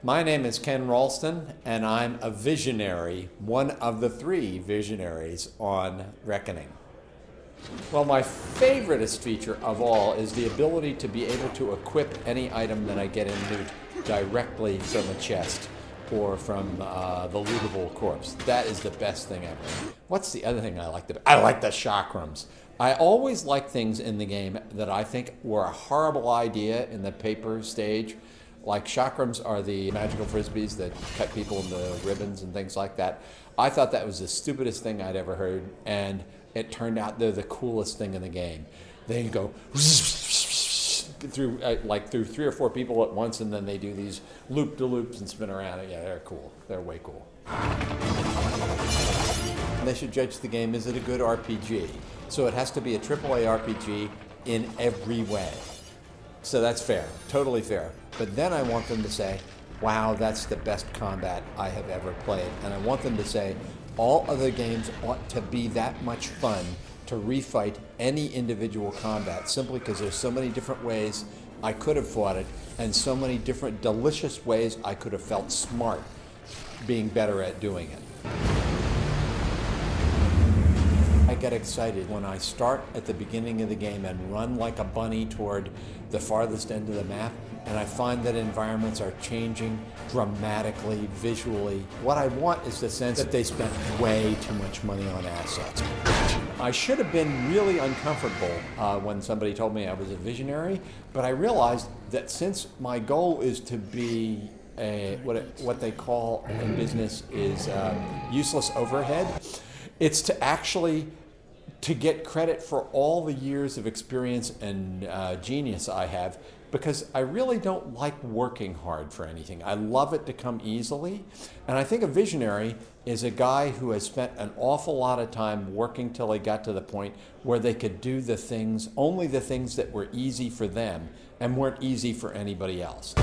My name is Ken Ralston, and I'm a visionary, one of the 3 visionaries on Reckoning. Well, my favoriteest feature of all is the ability to be able to equip any item that I get in loot directly from a chest or from the lootable corpse. That is the best thing ever. What's the other thing I like? I like the chakrams. I always like things in the game that I think were a horrible idea in the paper stage. Like chakrams are the magical frisbees that cut people into ribbons and things like that. I thought that was the stupidest thing I'd ever heard, and it turned out they're the coolest thing in the game. They go through through 3 or 4 people at once, and then they do these loop-de-loops and spin around. Yeah, they're cool. They're way cool. They should judge the game, is it a good RPG? So it has to be a AAA RPG in every way. So that's fair, totally fair. But then I want them to say, wow, that's the best combat I have ever played. And I want them to say, all other games ought to be that much fun to refight any individual combat, simply because there's so many different ways I could have fought it, and so many different delicious ways I could have felt smart being better at doing it. I get excited when I start at the beginning of the game and run like a bunny toward the farthest end of the map, and I find that environments are changing dramatically, visually. What I want is the sense that they spent way too much money on assets. I should have been really uncomfortable when somebody told me I was a visionary, but I realized that since my goal is to be what they call in business is useless overhead, it's to actually get credit for all the years of experience and genius I have, because I really don't like working hard for anything. I love it to come easily, and I think a visionary is a guy who has spent an awful lot of time working till they got to the point where they could do the things, only the things that were easy for them and weren't easy for anybody else.